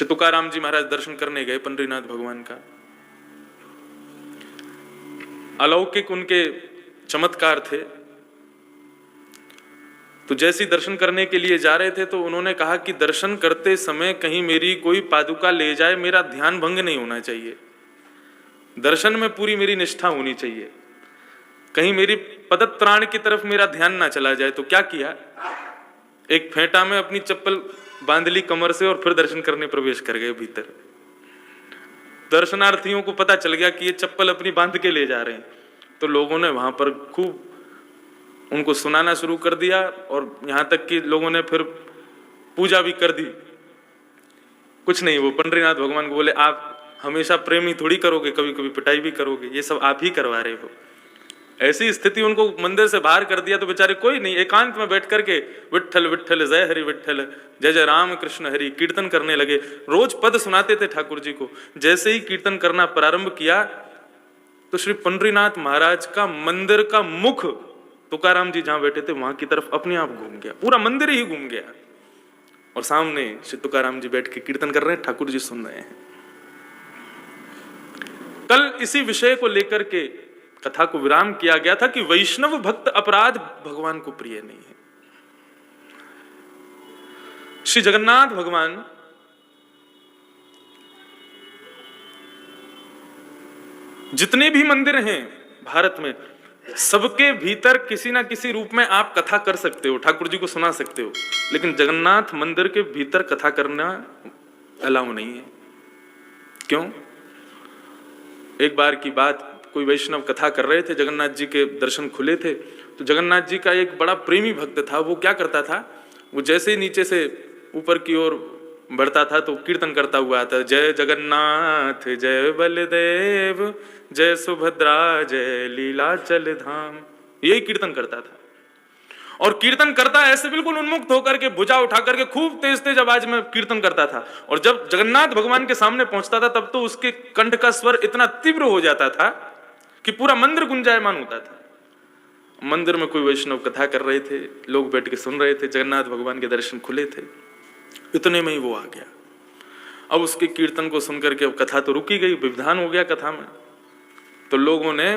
तुकाराम जी महाराज दर्शन करने गए पंडरीनाथ भगवान का। अलौकिक उनके चमत्कार थे। तो जैसे ही दर्शन करने के लिए जा रहे थे तो उन्होंने कहा कि दर्शन करते समय कहीं मेरी कोई पादुका ले जाए, मेरा ध्यान भंग नहीं होना चाहिए, दर्शन में पूरी मेरी निष्ठा होनी चाहिए, कहीं मेरी पदत्राण की तरफ मेरा ध्यान ना चला जाए। तो क्या किया, एक फेंटा में अपनी चप्पल बांध ली कमर से और फिर दर्शन करने प्रवेश कर गए भीतर। दर्शनार्थियों को पता चल गया कि ये चप्पल अपनी बांध के ले जा रहे हैं, तो लोगों ने वहां पर खूब उनको सुनाना शुरू कर दिया और यहां तक कि लोगों ने फिर पूजा भी कर दी। कुछ नहीं, वो पंडरीनाथ भगवान को बोले आप हमेशा प्रेमी थोड़ी करोगे, कभी कभी पिटाई भी करोगे, ये सब आप ही करवा रहे हो। ऐसी स्थिति उनको मंदिर से बाहर कर दिया। तो बेचारे कोई नहीं, एकांत में बैठ करके विट्ठल विट्ठल जय हरि विट्ठल जय जय राम कृष्ण हरि कीर्तन करने लगे। रोज पद सुनाते थे ठाकुर जी को। जैसे ही कीर्तन करना प्रारंभ किया तो श्री पंडरीनाथ महाराज का मंदिर का मुख तुकाराम जी जहां बैठे थे वहां की तरफ अपने आप घूम गया, पूरा मंदिर ही घूम गया और सामने श्री तुकाराम जी बैठ के कीर्तन कर रहे हैं, ठाकुर जी सुन रहे हैं। कल इसी विषय को लेकर के कथा को विराम किया गया था कि वैष्णव भक्त अपराध भगवान को प्रिय नहीं है। श्री जगन्नाथ भगवान जितने भी मंदिर हैं भारत में, सबके भीतर किसी ना किसी रूप में आप कथा कर सकते हो, ठाकुर जी को सुना सकते हो, लेकिन जगन्नाथ मंदिर के भीतर कथा करना अलाउ नहीं है। क्यों? एक बार की बात, कोई वैष्णव कथा कर रहे थे, जगन्नाथ जी के दर्शन खुले थे। तो जगन्नाथ जी का एक बड़ा प्रेमी भक्त था, वो क्या करता था, वो जैसे ही नीचे से ऊपर की ओर बढ़ता था तो कीर्तन करता हुआ आता, जय जगन्नाथ जय बलदेव जय सुभद्रा जय लीलाचल धाम, यही कीर्तन करता था। और कीर्तन करता ऐसे बिल्कुल उन्मुक्त होकर के, भुजा उठा करके खूब तेज तेज आवाज में कीर्तन करता था। और जब जगन्नाथ भगवान के सामने पहुंचता था तब तो उसके कंठ का स्वर इतना तीव्र हो जाता था कि पूरा मंदिर गुंजायमान होता था। मंदिर में कोई वैष्णव कथा कर रहे थे, लोग बैठ के सुन रहे थे, जगन्नाथ भगवान के दर्शन खुले थे, इतने में ही वो आ गया। अब उसके कीर्तन को सुनकर के अब कथा तो रुकी गई, विधान हो गया कथा में। तो लोगों ने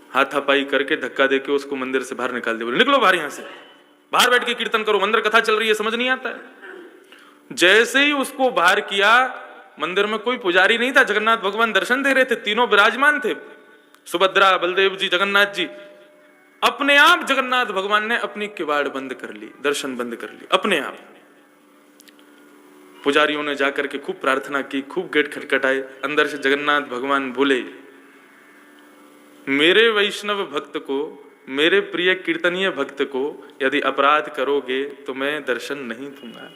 हाथापाई करके धक्का देके उसको मंदिर से बाहर निकाल दिया, बोले निकलो बाहर, यहां से बाहर बैठ के कीर्तन करो, मंदिर कथा चल रही है, समझ नहीं आता है। जैसे ही उसको बाहर किया, मंदिर में कोई पुजारी नहीं था, जगन्नाथ भगवान दर्शन दे रहे थे, तीनों विराजमान थे, सुभद्रा बलदेव जी जगन्नाथ जी। अपने आप जगन्नाथ भगवान ने अपनी किवाड़ बंद कर ली, दर्शन बंद कर ली अपने आप। पुजारियों ने जाकर के खूब प्रार्थना की, खूब गेट खटखटाए, अंदर से जगन्नाथ भगवान बोले, मेरे वैष्णव भक्त को, मेरे प्रिय कीर्तनीय भक्त को यदि अपराध करोगे तो मैं दर्शन नहीं दूंगा।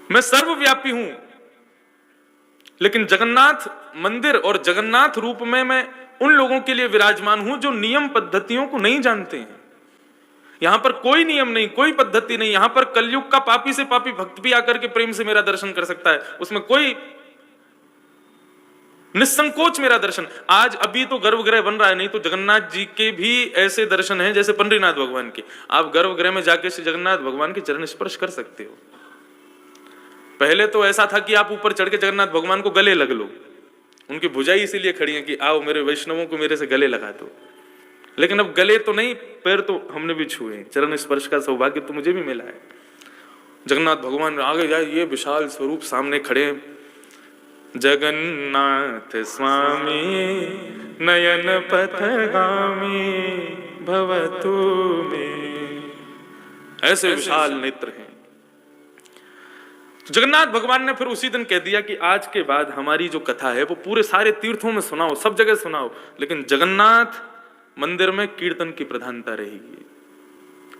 मैं सर्वव्यापी हूं, लेकिन जगन्नाथ मंदिर और जगन्नाथ रूप में मैं उन लोगों के लिए विराजमान हूं जो नियम पद्धतियों को नहीं जानते हैं। यहां पर कोई नियम नहीं, कोई पद्धति नहीं। यहां पर कलयुग का पापी से पापी भक्त भी आकर के प्रेम से मेरा दर्शन कर सकता है, उसमें कोई निसंकोच मेरा दर्शन। आज अभी तो गर्भगृह बन रहा है, नहीं तो जगन्नाथ जी के भी ऐसे दर्शन हैं जैसे पंडरीनाथ भगवान के। आप गर्भगृह में जाके श्री जगन्नाथ भगवान के चरण स्पर्श कर सकते हो। पहले तो ऐसा था कि आप ऊपर चढ़ के जगन्नाथ भगवान को गले लग लो, उनकी भुजाई इसीलिए खड़ी है कि आओ मेरे वैष्णवों को मेरे से गले लगा दो। लेकिन अब गले तो नहीं, पैर तो हमने भी छुए, चरण स्पर्श का सौभाग्य तो मुझे भी मिला है। जगन्नाथ भगवान आगे जाए, ये विशाल स्वरूप सामने खड़े, जगन्नाथ स्वामी नयन पथगामी भवतु में, ऐसे विशाल नेत्र हैं। जगन्नाथ भगवान ने फिर उसी दिन कह दिया कि आज के बाद हमारी जो कथा है वो पूरे सारे तीर्थों में सुनाओ, सब जगह सुनाओ, लेकिन जगन्नाथ मंदिर में कीर्तन की प्रधानता रहेगी।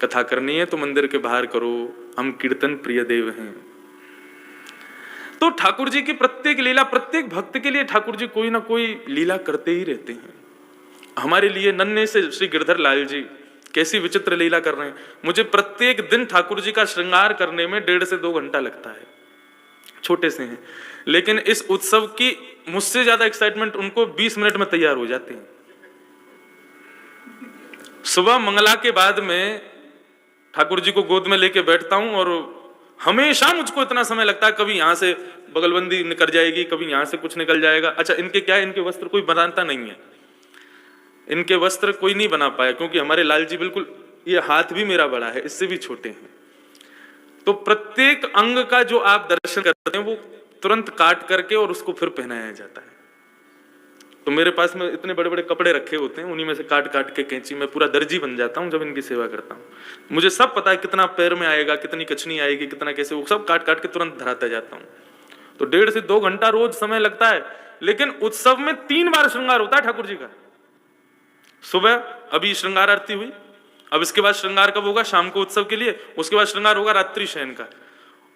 कथा करनी है तो मंदिर के बाहर करो, हम कीर्तन प्रिय देव हैं। तो ठाकुर जी की प्रत्येक लीला, प्रत्येक भक्त के लिए ठाकुर जी कोई ना कोई लीला करते ही रहते हैं। हमारे लिए नन्हे से श्री गिरधर लाल जी कैसी विचित्र लीला कर रहे हैं। मुझे प्रत्येक दिन ठाकुर जी का श्रृंगार करने में 1.5 से 2 घंटा लगता है, छोटे से हैं, लेकिन इस उत्सव की मुझसे ज्यादा एक्साइटमेंट उनको 20 मिनट में तैयार हो जाते हैं। सुबह मंगला के बाद में ठाकुर जी को गोद में लेके बैठता हूं और हमेशा मुझको इतना समय लगता है, कभी यहाँ से बगलबंदी निकल जाएगी, कभी यहाँ से कुछ निकल जाएगा। अच्छा, इनके क्या है, इनके वस्त्र कोई बनाता नहीं है, इनके वस्त्र कोई नहीं बना पाया, क्योंकि हमारे लाल जी बिल्कुल, ये हाथ भी मेरा बड़ा है, इससे भी छोटे हैं। तो प्रत्येक अंग का जो आप दर्शन करते हैं वो तुरंत काट करके और उसको फिर पहनाया जाता है। तो मेरे पास में इतने बड़े बड़े कपड़े रखे होते हैं, उन्हीं में से काट काट के कैंची, मैं पूरा दर्जी बन जाता हूँ जब इनकी सेवा करता हूँ। मुझे सब पता है कितना पैर में आएगा, कितनी कछनी आएगी, कितना कैसे, वो सब काट काट के तुरंत धराता जाता हूँ। तो 1.5 से 2 घंटा रोज समय लगता है। लेकिन उत्सव में 3 बार श्रृंगार होता है ठाकुर जी का। सुबह अभी श्रृंगार आरती हुई, अब इसके बाद श्रृंगार कब होगा, शाम को उत्सव के लिए, उसके बाद श्रृंगार होगा रात्रि शयन का।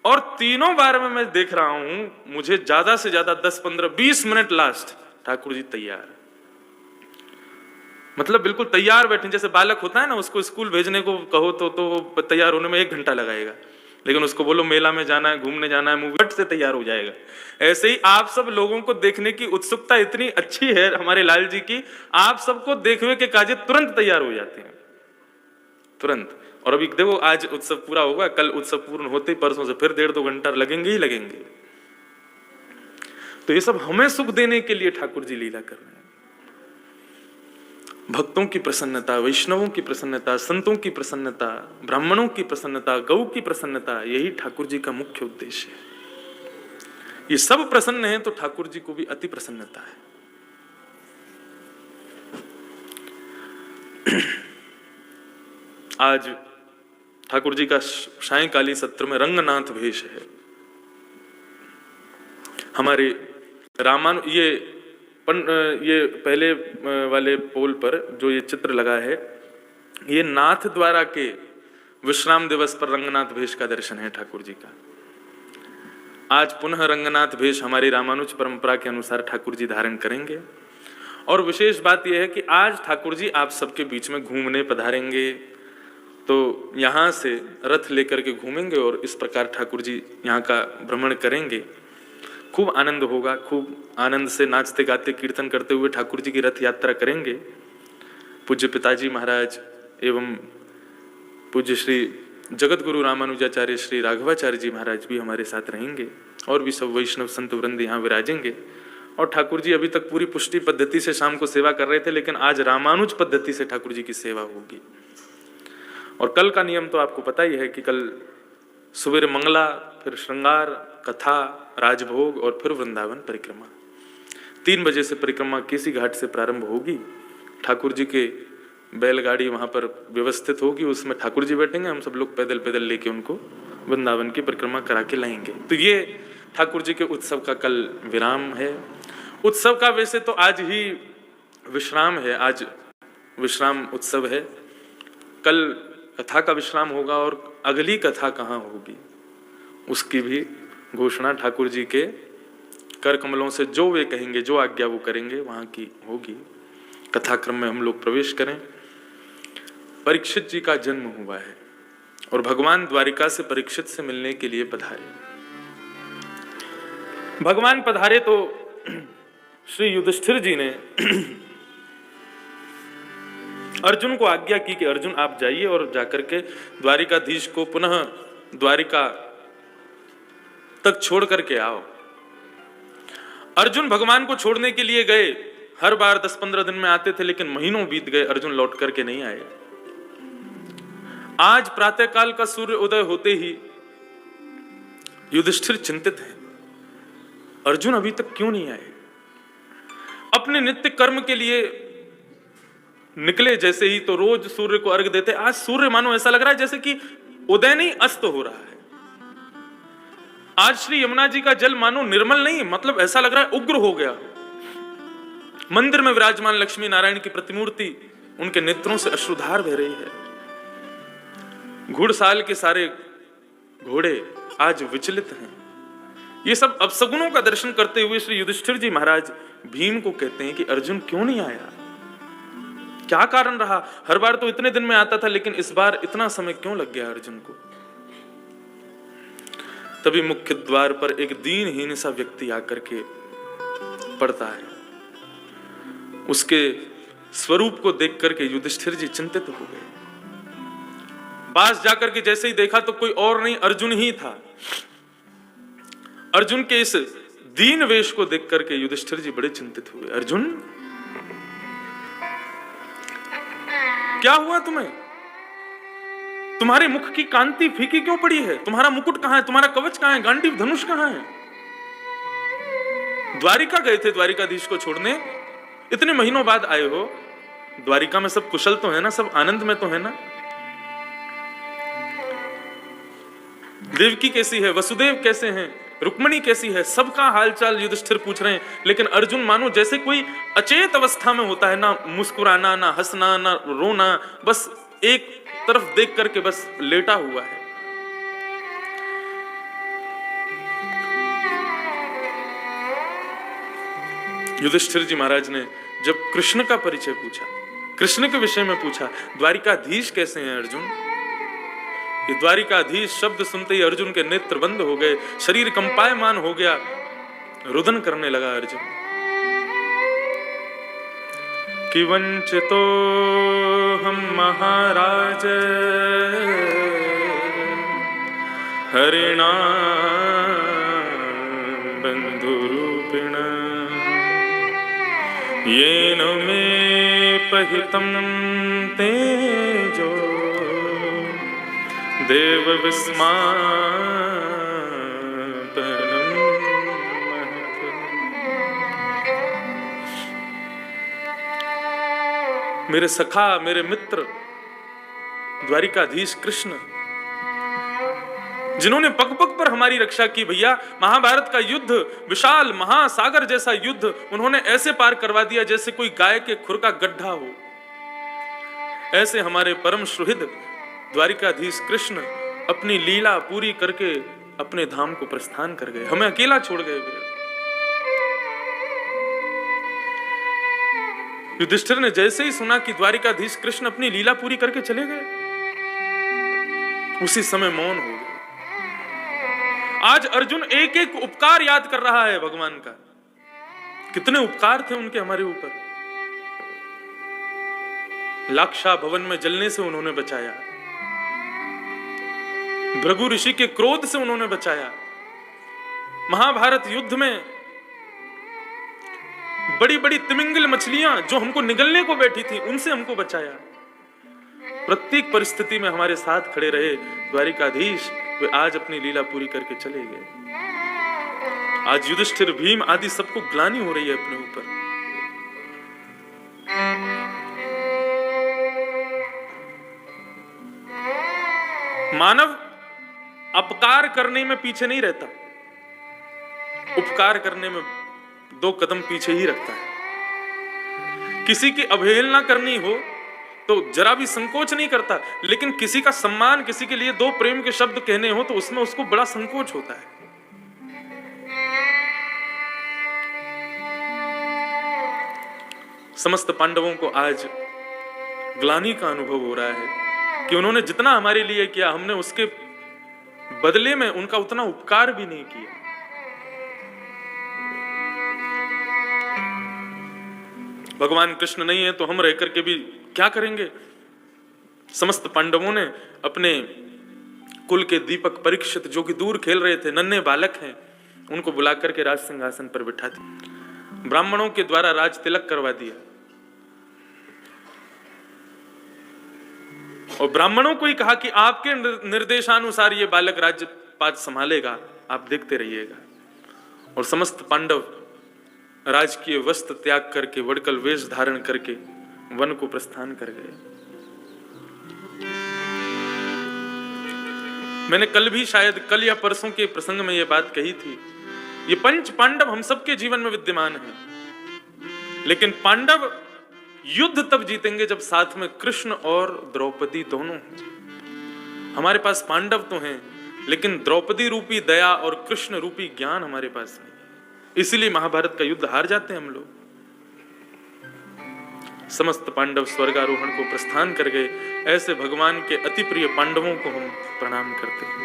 और तीनों बार में मैं देख रहा हूं, मुझे ज्यादा से ज्यादा 10, 15, 20 मिनट लास्ट ठाकुर जी तैयार, मतलब बिल्कुल तैयार बैठे। जैसे बालक होता है ना, उसको स्कूल भेजने को कहो तो तैयार होने में 1 घंटा लगाएगा, लेकिन उसको बोलो मेला में जाना है, घूमने जाना है, मूवी से तैयार हो जाएगा। ऐसे ही आप सब लोगों को देखने की उत्सुकता इतनी अच्छी है हमारे लाल जी की, आप सबको देखने के काजे तुरंत तैयार हो जाते हैं, तुरंत। और अभी देखो आज उत्सव पूरा होगा, कल उत्सव पूर्ण होते ही परसों से फिर 1.5-2 घंटा लगेंगे ही लगेंगे। तो ये सब हमें सुख देने के लिए ठाकुर जी लीला कर रहे हैं। भक्तों की प्रसन्नता, वैष्णवों की प्रसन्नता, संतों की प्रसन्नता, ब्राह्मणों की प्रसन्नता, गौ की प्रसन्नता, यही ठाकुर जी का मुख्य उद्देश्य है। ये सब प्रसन्न है तो ठाकुर जी को भी अति प्रसन्नता है। आज ठाकुर जी का सायंकालीन सत्र में रंगनाथ भेष है। हमारे ये पहले वाले पोल पर जो ये चित्र लगा है, ये नाथ द्वारा के विश्राम दिवस पर रंगनाथ भेष का दर्शन है ठाकुर जी का। आज पुनः रंगनाथ भेष हमारी रामानुज परंपरा के अनुसार ठाकुर जी धारण करेंगे। और विशेष बात यह है कि आज ठाकुर जी आप सबके बीच में घूमने पधारेंगे। तो यहाँ से रथ लेकर के घूमेंगे और इस प्रकार ठाकुर जी यहाँ का भ्रमण करेंगे। खूब आनंद होगा, खूब आनंद से नाचते गाते कीर्तन करते हुए ठाकुर जी की रथ यात्रा करेंगे। पूज्य पिताजी महाराज एवं पूज्य श्री जगत गुरु रामानुजाचार्य श्री राघवाचार्य जी महाराज भी हमारे साथ रहेंगे और भी सब वैष्णव संत वृंद यहाँ विराजेंगे। और ठाकुर जी अभी तक पूरी पुष्टि पद्धति से शाम को सेवा कर रहे थे, लेकिन आज रामानुज पद्धति से ठाकुर जी की सेवा होगी। और कल का नियम तो आपको पता ही है कि कल सुबह मंगला, फिर श्रृंगार, कथा, राजभोग और फिर वृंदावन परिक्रमा। 3 बजे से परिक्रमा केसी घाट से प्रारंभ होगी। ठाकुर जी के बैलगाड़ी वहां पर व्यवस्थित होगी, उसमें ठाकुर जी बैठेंगे, हम सब लोग पैदल पैदल लेके उनको वृंदावन की परिक्रमा करा के लाएंगे। तो ये ठाकुर जी के उत्सव का कल विराम है। उत्सव का वैसे तो आज ही विश्राम है, आज विश्राम उत्सव है। कल कथा का विश्राम होगा और अगली कथा कहाँ होगी उसकी भी घोषणा ठाकुर जी के कर कमलों से जो वे कहेंगे, जो आज्ञा वो करेंगे, वहां की होगी। कथाक्रम में हम लोग प्रवेश करें। परीक्षित जी का जन्म हुआ है और भगवान द्वारिका से परीक्षित से मिलने के लिए पधारे। भगवान पधारे तो श्री युधिष्ठिर जी ने अर्जुन को आज्ञा की कि अर्जुन आप जाइए और जाकर के द्वारिकाधीश को पुनः द्वारिका तक छोड़ करके आओ। अर्जुन भगवान को छोड़ने के लिए गए, हर बार 10-15 दिन में आते थे, लेकिन महीनों बीत गए, अर्जुन लौट करके नहीं आए। आज प्रातःकाल का सूर्य उदय होते ही युधिष्ठिर चिंतित हैं, अर्जुन अभी तक क्यों नहीं आए। अपने नित्य कर्म के लिए निकले जैसे ही, तो रोज सूर्य को अर्घ देते। आज सूर्य मानो ऐसा लग रहा है जैसे कि उदय नहीं अस्त हो रहा है। आज श्री यमुना जी का जल मानो निर्मल नहीं, मतलब ऐसा लग रहा है उग्र हो गया। मंदिर में विराजमान लक्ष्मी नारायण की प्रतिमूर्ति, उनके नेत्रों से अश्रुधार बह रही है। घुड़साल के सारे घोड़े आज विचलित हैं। ये सब अपशगुनों का दर्शन करते हुए श्री युधिष्ठिर जी महाराज भीम को कहते हैं कि अर्जुन क्यों नहीं आया, क्या कारण रहा। हर बार तो इतने दिन में आता था, लेकिन इस बार इतना समय क्यों लग गया अर्जुन को। तभी मुख्य द्वार पर एक दीनहीन सा व्यक्ति आकर के पड़ता है। उसके स्वरूप को देख करके युधिष्ठिर जी चिंतित हो गए। पास जाकर के जैसे ही देखा तो कोई और नहीं, अर्जुन ही था। अर्जुन के इस दीन वेश को देख करके युधिष्ठिर जी बड़े चिंतित हुए। अर्जुन, क्या हुआ तुम्हें? तुम्हारे मुख की कांति फीकी क्यों पड़ी है? तुम्हारा मुकुट कहां है? तुम्हारा कवच कहां है? गांडीव धनुष कहां है? द्वारिका गए थे द्वारिकाधीश को छोड़ने, इतने महीनों बाद आए हो। द्वारिका में सब कुशल तो है ना? सब आनंद में तो है ना? देवकी कैसी है? वसुदेव कैसे हैं? रुक्मणी कैसी है? सबका हालचाल युधिष्ठिर पूछ रहे हैं। लेकिन अर्जुन मानो जैसे कोई अचेत अवस्था में होता है, ना मुस्कुराना, ना हंसना, ना रोना, बस एक तरफ देख करके बस लेटा हुआ है। युधिष्ठिर जी महाराज ने जब कृष्ण का परिचय पूछा, कृष्ण के विषय में पूछा, द्वारिकाधीश कैसे हैं अर्जुन? ये द्वारिकाधीश शब्द सुनते ही अर्जुन के नेत्र बंद हो गए, शरीर कंपायमान हो गया, रुदन करने लगा अर्जुन। कि वंचितो हम महाराज हरिणा बंधुरूपिण येन मे पहितं तेजो देव विस्मापनम महत्। मेरे सखा, मेरे मित्र द्वारिकाधीश कृष्ण, जिन्होंने पग पग पर हमारी रक्षा की भैया, महाभारत का युद्ध, विशाल महासागर जैसा युद्ध उन्होंने ऐसे पार करवा दिया जैसे कोई गाय के खुर का गड्ढा हो। ऐसे हमारे परम सुहृद द्वारिकाधीश कृष्ण अपनी लीला पूरी करके अपने धाम को प्रस्थान कर गए, हमें अकेला छोड़ गए। युधिष्ठिर ने जैसे ही सुना कि द्वारिकाधीश कृष्ण अपनी लीला पूरी करके चले गए, उसी समय मौन हो गए। आज अर्जुन एक एक उपकार याद कर रहा है भगवान का। कितने उपकार थे उनके हमारे ऊपर। लाक्षा भवन में जलने से उन्होंने बचाया, भृगु ऋषि के क्रोध से उन्होंने बचाया, महाभारत युद्ध में बड़ी बड़ी तिमिंगल मछलियां जो हमको निगलने को बैठी थी उनसे हमको बचाया। प्रत्येक परिस्थिति में हमारे साथ खड़े रहे द्वारिकाधीश। वे आज अपनी लीला पूरी करके चले गए। आज युधिष्ठिर, भीम आदि सबको ग्लानि हो रही है अपने ऊपर। मानव अपकार करने में पीछे नहीं रहता, उपकार करने में 2 कदम पीछे ही रखता है। किसी की अवहेलना करनी हो तो जरा भी संकोच नहीं करता, लेकिन किसी का सम्मान, किसी के लिए 2 प्रेम के शब्द कहने हो तो उसमें उसको बड़ा संकोच होता है। समस्त पांडवों को आज ग्लानि का अनुभव हो रहा है कि उन्होंने जितना हमारे लिए किया, हमने उसके बदले में उनका उतना उपकार भी नहीं किया। भगवान कृष्ण नहीं है तो हम रह करके भी क्या करेंगे? समस्त पांडवों ने अपने कुल के दीपक परीक्षित, जो कि दूर खेल रहे थे, नन्हे बालक हैं, उनको बुला करके राज सिंहासन पर बिठा दिया। ब्राह्मणों के द्वारा राज तिलक करवा दिया और ब्राह्मणों को ही कहा कि आपके निर्देशानुसार ये बालक राज्यपाट संभालेगा, आप देखते रहिएगा। और समस्त पांडव राजकीय वस्त्र त्याग करके, वडकल वेश धारण करके वन को प्रस्थान कर गए। मैंने कल भी, शायद कल या परसों के प्रसंग में यह बात कही थी, ये 5 पांडव हम सबके जीवन में विद्यमान हैं, लेकिन पांडव युद्ध तब जीतेंगे जब साथ में कृष्ण और द्रौपदी दोनों हैं। हमारे पास पांडव तो हैं, लेकिन द्रौपदी रूपी दया और कृष्ण रूपी ज्ञान हमारे पास नहीं है। इसीलिए महाभारत का युद्ध हार जाते हैं हम लोग। समस्त पांडव स्वर्गारोहण को प्रस्थान कर गए। ऐसे भगवान के अति प्रिय पांडवों को हम प्रणाम करते हैं।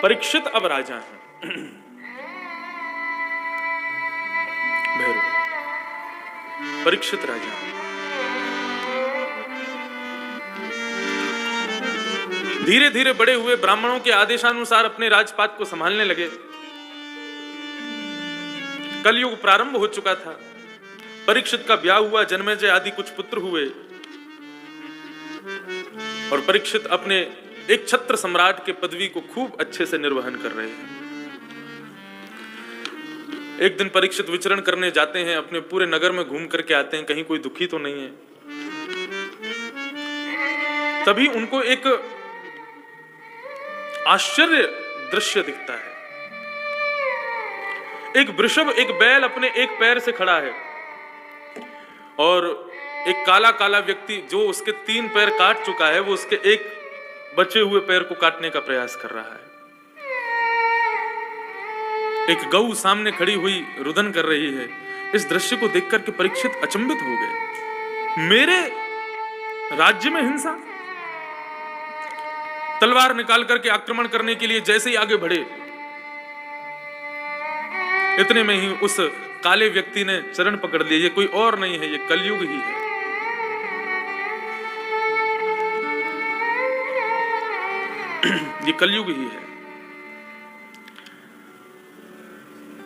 परीक्षित अब राजा हैं। भैरव परीक्षित राजा। धीरे धीरे बड़े हुए, ब्राह्मणों के आदेशानुसार अपने राजपाट को संभालने लगे। कलयुग प्रारंभ हो चुका था। परीक्षित का ब्याह हुआ, जन्मेजय आदि कुछ पुत्र हुए और परीक्षित अपने एक छत्र सम्राट के पदवी को खूब अच्छे से निर्वहन कर रहे हैं। एक दिन परीक्षित विचरण करने जाते हैं, अपने पूरे नगर में घूम करके आते हैं, कहीं कोई दुखी तो नहीं है। तभी उनको एक आश्चर्य दृश्य दिखता है। एक वृषभ, एक बैल अपने एक पैर से खड़ा है और एक काला काला व्यक्ति जो उसके 3 पैर काट चुका है, वो उसके एक बचे हुए पैर को काटने का प्रयास कर रहा है। एक गऊ सामने खड़ी हुई रुदन कर रही है। इस दृश्य को देखकर के परीक्षित अचंभित हो गए। मेरे राज्य में हिंसा? तलवार निकाल करके आक्रमण करने के लिए जैसे ही आगे बढ़े, इतने में ही उस काले व्यक्ति ने चरण पकड़ लिए। ये कोई और नहीं है, ये कलयुग ही है। ये कलयुग ही है।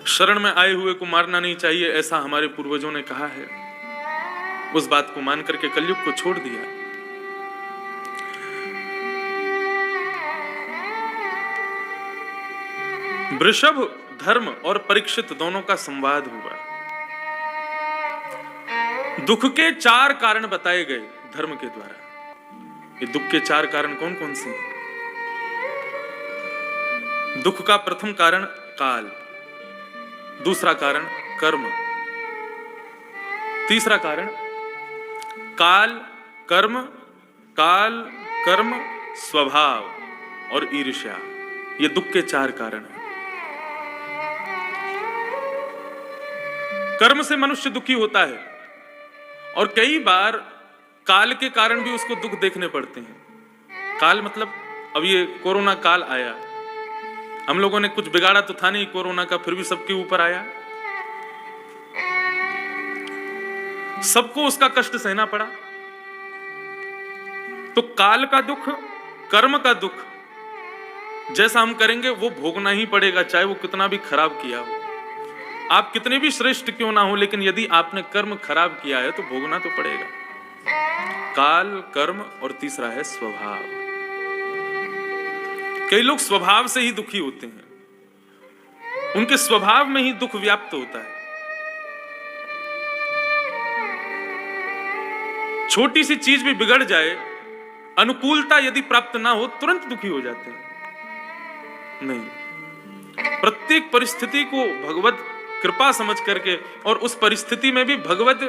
शरण में आए हुए को मारना नहीं चाहिए, ऐसा हमारे पूर्वजों ने कहा है। उस बात को मान करके कलयुग को छोड़ दिया। वृषभ, धर्म और परीक्षित दोनों का संवाद हुआ। दुख के 4 कारण बताए गए धर्म के द्वारा। ये दुख के 4 कारण कौन कौन से हैं? दुख का प्रथम कारण काल, दूसरा कारण कर्म, तीसरा कारण काल कर्म स्वभाव और ईर्ष्या। ये दुख के 4 कारण हैं। कर्म से मनुष्य दुखी होता है और कई बार काल के कारण भी उसको दुख देखने पड़ते हैं। काल मतलब अब ये कोरोना काल आया, हम लोगों ने कुछ बिगाड़ा तो था नहीं कोरोना का, फिर भी सबके ऊपर आया, सबको उसका कष्ट सहना पड़ा। तो काल का दुख, कर्म का दुख, जैसा हम करेंगे वो भोगना ही पड़ेगा, चाहे वो कितना भी खराब किया हो। आप कितने भी श्रेष्ठ क्यों ना हो, लेकिन यदि आपने कर्म खराब किया है तो भोगना तो पड़ेगा। काल, कर्म और तीसरा है स्वभाव। कई लोग स्वभाव से ही दुखी होते हैं, उनके स्वभाव में ही दुख व्याप्त होता है। छोटी सी चीज भी बिगड़ जाए, अनुकूलता यदि प्राप्त ना हो, तुरंत दुखी हो जाते हैं। नहीं, प्रत्येक परिस्थिति को भगवत कृपा समझ करके और उस परिस्थिति में भी भगवत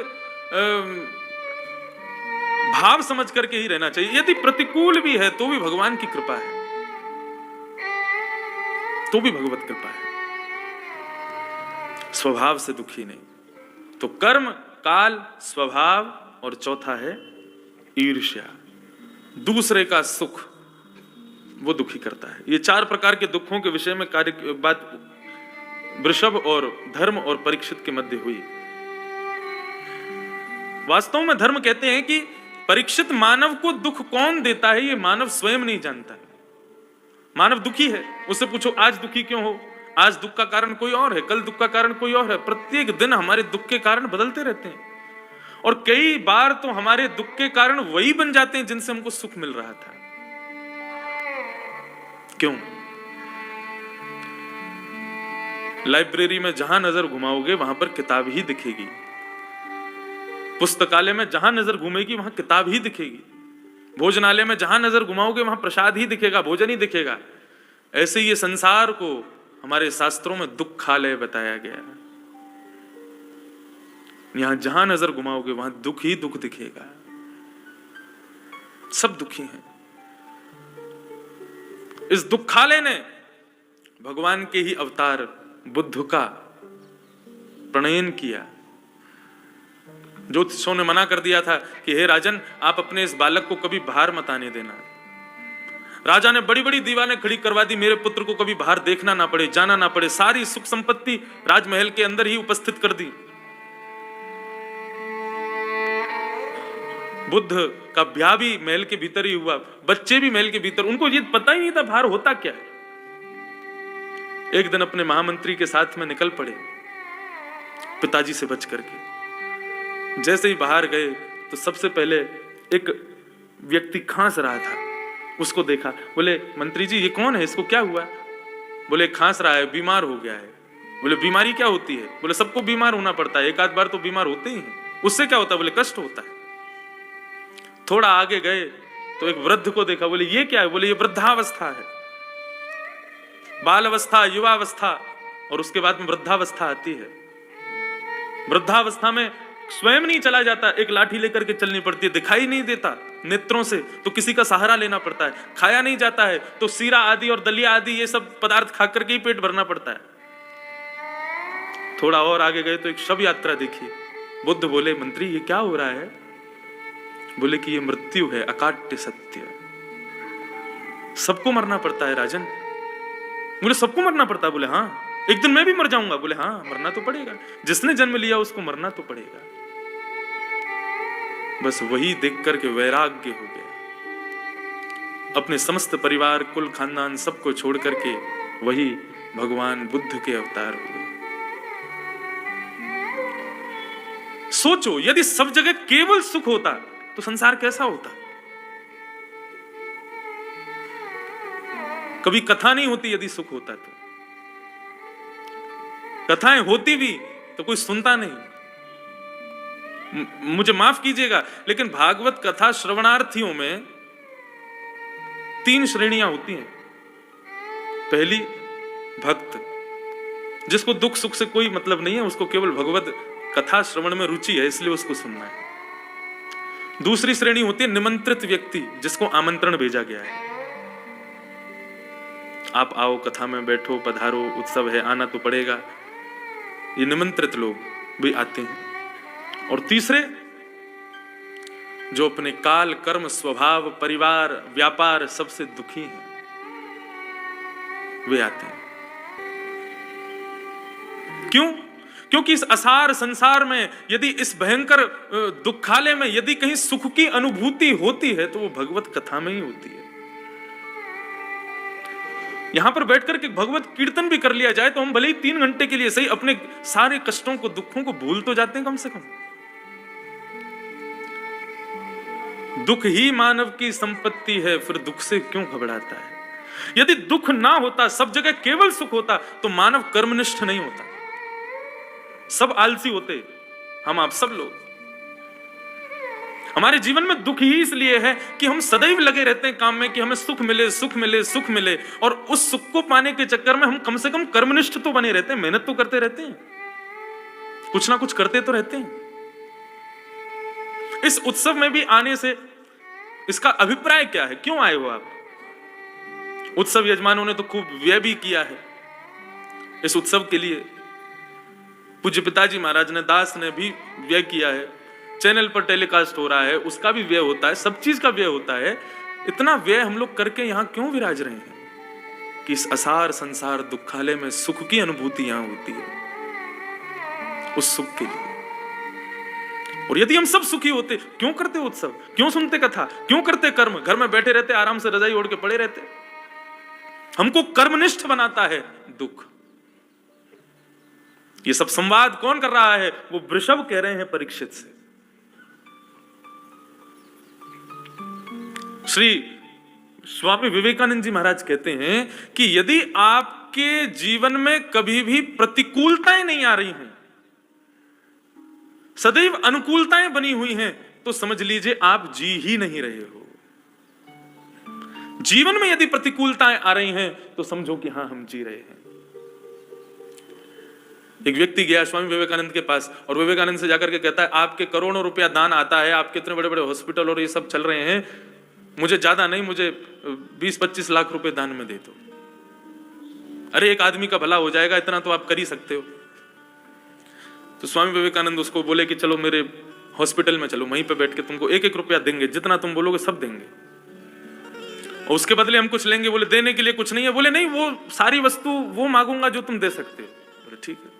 भाव समझ करके ही रहना चाहिए। यदि प्रतिकूल भी है तो भी भगवान की कृपा है, तो भी भगवत कृपा है। स्वभाव से दुखी नहीं। तो कर्म, काल, स्वभाव और चौथा है ईर्ष्या। दूसरे का सुख वो दुखी करता है। ये 4 प्रकार के दुखों के विषय में बात वृषभ और धर्म और परीक्षित के मध्य हुई। वास्तव में धर्म कहते हैं कि परीक्षित, मानव को दुख कौन देता है ये मानव स्वयं नहीं जानता। मानव दुखी है, उससे पूछो आज दुखी क्यों हो, आज दुख का कारण कोई और है, कल दुख का कारण कोई और है। प्रत्येक दिन हमारे दुख के कारण बदलते रहते हैं और कई बार तो हमारे दुख के कारण वही बन जाते हैं जिनसे हमको सुख मिल रहा था। क्यों? लाइब्रेरी में जहां नजर घुमाओगे वहां पर किताब ही दिखेगी, पुस्तकालय में जहां नजर घूमेगी वहां किताब ही दिखेगी, भोजनालय में जहां नजर घुमाओगे वहां प्रसाद ही दिखेगा, भोजन ही दिखेगा। ऐसे ये संसार को हमारे शास्त्रों में दुखालय बताया गया है। यहां जहां नजर घुमाओगे वहां दुख ही दुख दिखेगा, सब दुखी हैं। इस दुखालय ने भगवान के ही अवतार बुद्ध का प्रणयन किया। ज्योतिषों ने मना कर दिया था कि हे राजन, आप अपने इस बालक को कभी बाहर मत आने देना। राजा ने बड़ी बड़ी दीवारें खड़ी करवा दी, मेरे पुत्र को कभी बाहर देखना ना पड़े, जाना ना पड़े, सारी सुख संपत्ति राजमहल के अंदर ही उपस्थित कर दी। बुद्ध का ब्याह भी महल के भीतर ही हुआ, बच्चे भी महल के भीतर, उनको ये पता ही नहीं था बाहर होता क्या है। एक दिन अपने महामंत्री के साथ में निकल पड़े पिताजी से बच करके। जैसे ही बाहर गए तो सबसे पहले एक व्यक्ति खांस रहा था, उसको देखा, बोले मंत्री जी ये कौन है, इसको क्या हुआ? बोले खांस रहा है, बीमार हो गया है। बोले बीमारी क्या होती है? बोले सबको बीमार होना पड़ता है, एक आध बार तो बीमार होते ही हैं, उससे क्या होता है? बोले कष्ट होता है। थोड़ा आगे गए तो एक वृद्ध को देखा, बोले ये क्या है? बोले ये वृद्धावस्था है, बाल अवस्था, युवावस्था और उसके बाद में वृद्धावस्था आती है। वृद्धावस्था में स्वयं नहीं चला जाता, एक लाठी लेकर के चलनी पड़ती है, दिखाई नहीं देता नेत्रों से तो किसी का सहारा लेना पड़ता है, खाया नहीं जाता है तो सीरा आदि और दलिया आदि ये सब पदार्थ खा करके ही पेट भरना पड़ता है। थोड़ा और आगे गए तो एक शव यात्रा देखी। बुद्ध बोले मंत्री ये क्या हो रहा है? बोले कि ये मृत्यु है, अकाट्य सत्य, सबको मरना पड़ता है राजन। बोले सबको मरना पड़ता है? बोले हाँ, एक दिन मैं भी मर जाऊंगा। बोले हाँ मरना तो पड़ेगा, जिसने जन्म लिया उसको मरना तो पड़ेगा। बस वही देख करके वैराग्य हो गया, अपने समस्त परिवार कुल खानदान सबको छोड़ करके वही भगवान बुद्ध के अवतार हो गए। सोचो यदि सब जगह केवल सुख होता तो संसार कैसा होता? कभी कथा नहीं होती यदि सुख होता तो, कथाएं होती भी तो कोई सुनता नहीं। मुझे माफ कीजिएगा लेकिन भागवत कथा श्रवणार्थियों में 3 श्रेणियां होती हैं। पहली भक्त, जिसको दुख सुख से कोई मतलब नहीं है, उसको केवल भगवत कथा श्रवण में रुचि है इसलिए उसको सुनना है। दूसरी श्रेणी होती है निमंत्रित व्यक्ति, जिसको आमंत्रण भेजा गया है, आप आओ कथा में बैठो, पधारो, उत्सव है, आना तो पड़ेगा। ये निमंत्रित लोग भी आते हैं। और तीसरे जो अपने काल कर्म स्वभाव परिवार व्यापार सबसे दुखी हैं, वे आते हैं। क्यों? क्योंकि इस असार संसार में यदि इस भयंकर दुखालय में यदि कहीं सुख की अनुभूति होती है तो वो भगवत कथा में ही होती है। यहां पर बैठकर के भगवत कीर्तन भी कर लिया जाए तो हम भले ही 3 घंटे के लिए सही अपने सारे कष्टों को दुखों को भूल तो जाते हैं कम से कम। दुख ही मानव की संपत्ति है, फिर दुख से क्यों घबराता है? यदि दुख ना होता, सब जगह केवल सुख होता तो मानव कर्मनिष्ठ नहीं होता, सब आलसी होते, हम आप सब लोग। हमारे जीवन में दुख ही इसलिए है कि हम सदैव लगे रहते हैं काम में कि हमें सुख मिले सुख मिले सुख मिले, और उस सुख को पाने के चक्कर में हम कम से कम कर्मनिष्ठ तो बने रहते हैं, मेहनत तो करते रहते हैं, कुछ ना कुछ करते तो रहते हैं। इस उत्सव में भी आने से इसका अभिप्राय क्या है? क्यों आए हो आप? उत्सव यजमानों ने तो खूब व्यय भी किया है इस उत्सव के लिए। पूज्य पिताजी महाराज ने, दास ने भी व्यय किया है, चैनल पर टेलीकास्ट हो रहा है, उसका भी व्यय होता है, सब चीज का व्यय होता है। इतना व्यय हम लोग करके यहां क्यों विराज रहे हैं? कि इस असार संसार दुखालय में सुख की अनुभूति यहां होती है, उस सुख के लिए। और यदि हम सब सुखी होते, क्यों करते उत्सव, क्यों सुनते कथा, क्यों करते कर्म? घर में बैठे रहते, आराम से रजाई ओढ़ के पड़े रहते। हमको कर्मनिष्ठ बनाता है दुख। ये सब संवाद कौन कर रहा है? वो वृषभ कह रहे हैं परीक्षित से। श्री स्वामी विवेकानंद जी महाराज कहते हैं कि यदि आपके जीवन में कभी भी प्रतिकूलताएं नहीं आ रही हैं, सदैव अनुकूलताएं बनी हुई हैं, तो समझ लीजिए आप जी ही नहीं रहे हो। जीवन में यदि प्रतिकूलताएं आ रही हैं तो समझो कि हां हम जी रहे हैं। एक व्यक्ति गया स्वामी विवेकानंद के पास और विवेकानंद से जाकर के कहता है, आपके करोड़ों रुपया दान आता है, आपके इतने बड़े बड़े हॉस्पिटल और ये सब चल रहे हैं, मुझे ज्यादा नहीं, मुझे 20-25 लाख रुपए दान में दे दो। अरे एक आदमी का भला हो जाएगा, इतना तो आप कर ही सकते हो। तो स्वामी विवेकानंद उसको बोले कि चलो मेरे हॉस्पिटल में चलो, वहीं पे बैठ के तुमको 1-1 रुपया देंगे, जितना तुम बोलोगे सब देंगे, और उसके बदले हम कुछ लेंगे। बोले देने के लिए कुछ नहीं है। बोले नहीं, वो सारी वस्तु वो मांगूंगा जो तुम दे सकते हो। बोले ठीक है।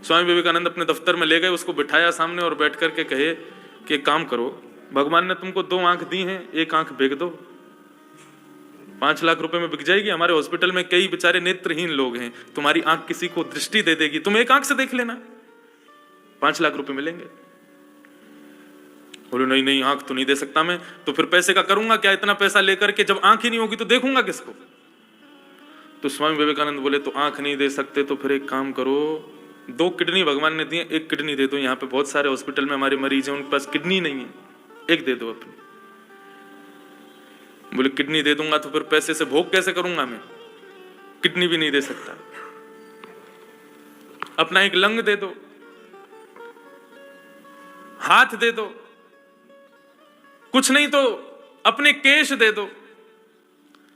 स्वामी विवेकानंद अपने दफ्तर में ले गए, उसको बिठाया सामने और बैठ करके कहे कि एक काम करो, भगवान ने तुमको 2 आंख दी हैं, एक आंख बेच दो, 5 लाख रुपए में बिक जाएगी। हमारे हॉस्पिटल में कई बेचारे नेत्रहीन लोग हैं, तुम्हारी आंख किसी को दृष्टि दे देगी, तुम एक आंख से देख लेना, 5 लाख रुपए मिलेंगे। बोलो नहीं नहीं, आंख तो नहीं दे सकता मैं, तो फिर पैसे का करूंगा क्या? इतना पैसा लेकर के जब आंख ही नहीं होगी तो देखूंगा किसको? तो स्वामी विवेकानंद बोले तो आंख नहीं दे सकते तो फिर एक काम करो, 2 किडनी भगवान ने दी है, 1 किडनी दे दो। यहाँ पे बहुत सारे हॉस्पिटल में हमारे मरीज हैं, उनके पास किडनी नहीं है, 1 दे दो अपनी। बोले किडनी दे दूंगा तो फिर पैसे से भोग कैसे करूंगा मैं? किडनी भी नहीं दे सकता। अपना 1 लंग दे दो, हाथ दे दो, कुछ नहीं तो अपने केश दे दो।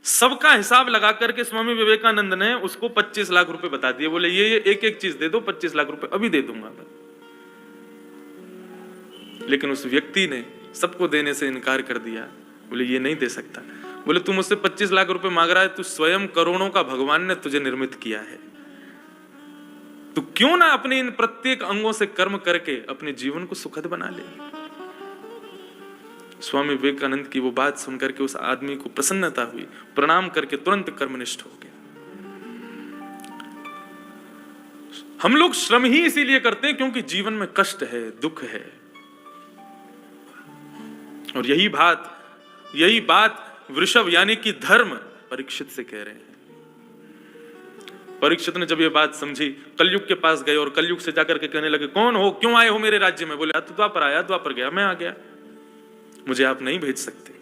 सबका हिसाब लगा करके स्वामी विवेकानंद ने उसको 25 लाख रुपए बता दिए। बोले ये एक एक चीज दे दो, 25 लाख रुपए अभी दे दूंगा मैं। लेकिन उस व्यक्ति ने सबको देने से इनकार कर दिया, बोले ये नहीं दे सकता। बोले तू मुझसे 25 लाख रुपए मांग रहा है, तू स्वयं करोड़ों का भगवान ने तुझे निर्मित किया है, तू क्यों ना अपने इन प्रत्येक अंगों से कर्म करके अपने जीवन को सुखद बना ले। स्वामी विवेकानंद की वो बात सुनकर के उस आदमी को प्रसन्नता हुई, प्रणाम करके तुरंत कर्मनिष्ठ हो गया। हम लोग श्रम ही इसीलिए करते हैं क्योंकि जीवन में कष्ट है, दुख है। और यही बात वृषभ यानी कि धर्म परीक्षित से कह रहे हैं। परीक्षित ने जब ये बात समझी, कलयुग के पास गए और कलयुग से जाकर के कहने लगे कौन हो, क्यों आए हो मेरे राज्य में? बोले तो द्वापर आया, द्वापर गया, मैं आ गया, मुझे आप नहीं भेज सकते।